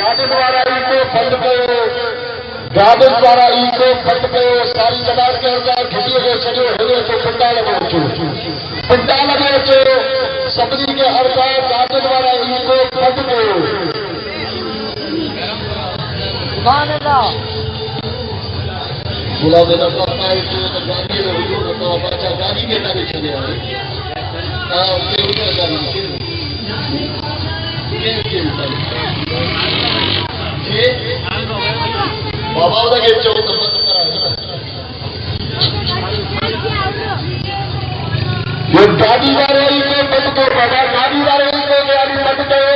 Garden वारा eco बंद कयो, गार्डन वारा इको बंद कयो, सारी जमात के अंदर घिटी खे छॾियो हेॾे तो पंडाल में अचो, पंडाल में अचो, सभिनी खे अर्ज़ा गार्डन वारा इको बंद कयो। गुलाब गाड़ी के नाले छॾे बाबा उनखे चओ त बंदि करायो गाड़ी वारे ई को बंदि कयो, बाबा गाड़ी वारे ई को गाड़ी बंदि कयो,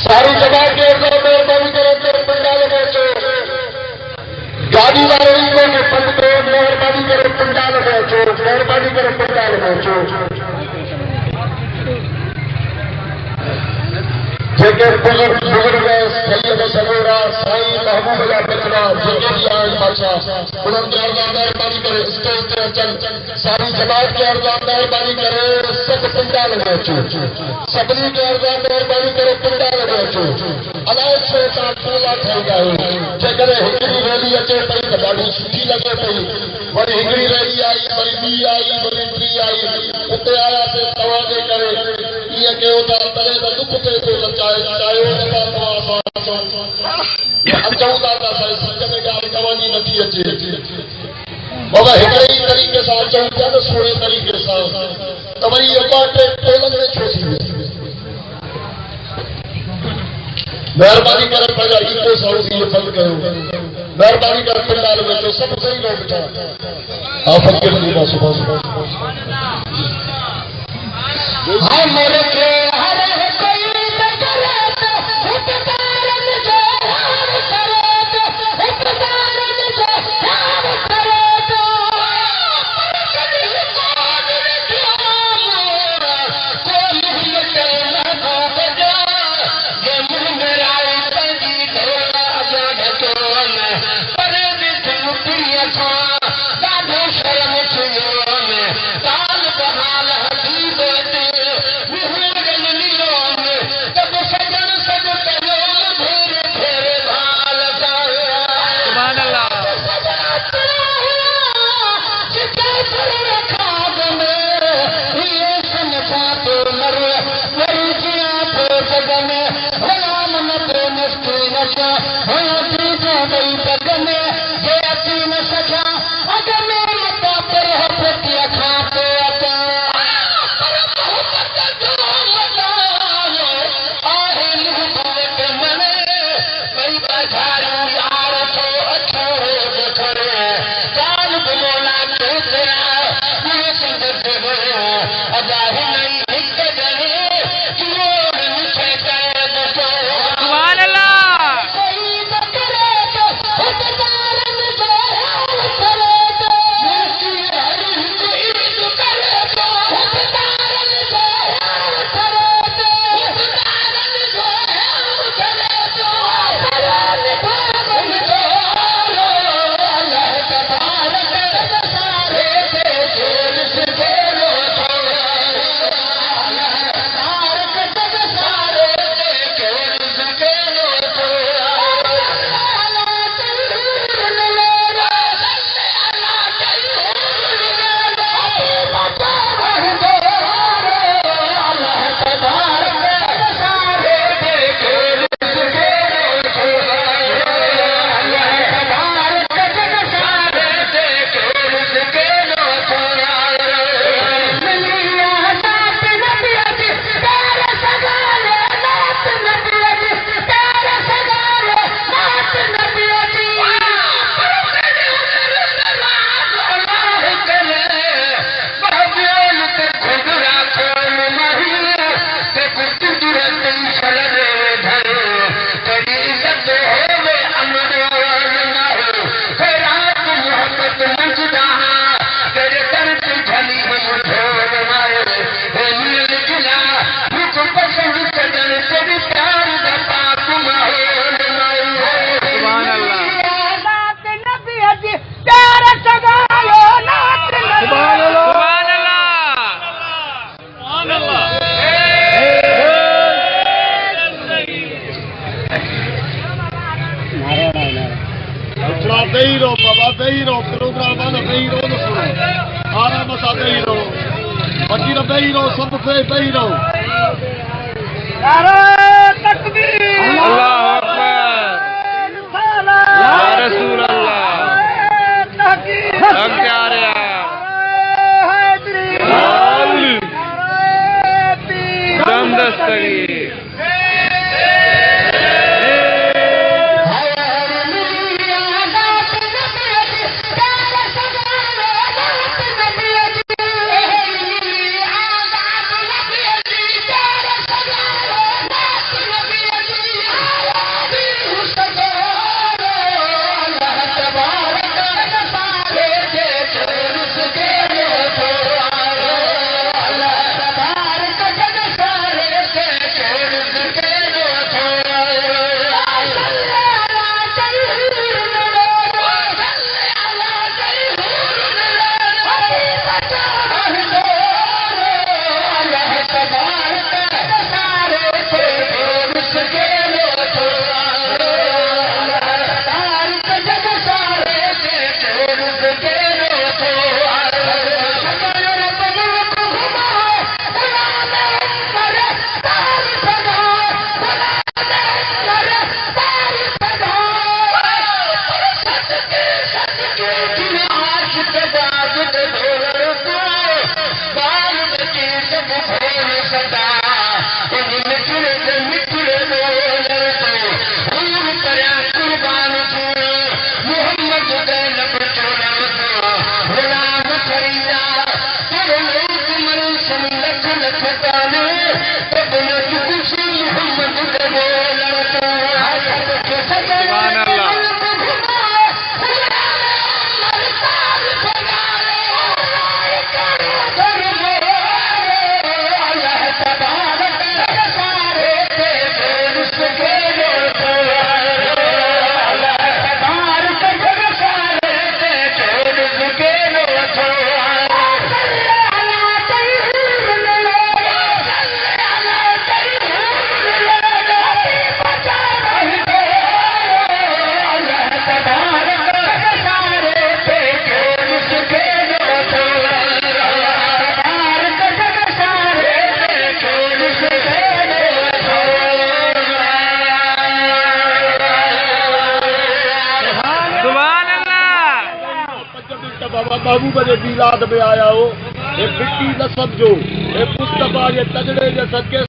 सारी जगह के अंदर महिरबानी करे तो पंडाल में अचो, गाड़ी वारे ई को बंदि कयो, महिरबानी करे पंडाल में अचो, महिरबानी करे पंडाल में अचो। जेके बुजुर्ग सैयद सरोरा साईं महबूब जा बचड़ा जेके भी आहिनि बादशाह उन्हनि खे अर्ज़ा महिरबानी करे स्टेज ते अचनि, सारी जमात खे अर्ज़ा महिरबानी करे सभु पंडाल में अचो, सभिनी खे अर्ज़ा महिरबानी करे पंडाल में अचो। अलाए छो तव्हां टोला ठही आहियो, जेकॾहिं हिकिड़ी रैली अचे पई त ॾाढी सुठी लॻे पई, वरी हिकिड़ी रैली आई, वरी ॿी आई, वरी टी आई, उते आयासीं तव्हांजे करे ईअं कयो था तॾहिं त दुख थिए थो त चाहियो अचूं था त असांजे सम्झ में ॻाल्हि तव्हांजी नथी अचे, बाबा हिकिड़े ई तरीक़े सां अचूं पिया न सोढ़े तरीक़े सां त वरी इहे ॿ टे टोलनि में छो थी वियो। महिरबानी करे पंहिंजा इको साउंड इहे बंदि कयो, महिरबानी करे पंडाल में अचो, सभु सही रहो बेटा। हा फकीर ॾींदा सुभाणे बेही रहो बाबा, बेही रहो, प्रोग्राम वाला बेही रहो न सुनो, आराम सां बेही रहो, बाकी न बेही रहो, सब बेही रहो। अल्लाह अकबर, या रसूल अल्लाह, हक जा रहा दम दस्तगीर। बाबा बाबू बजे मिलाद में आया हो, ये मिट्टी न समझो, ये मुस्तफा ये तगड़े जे सदके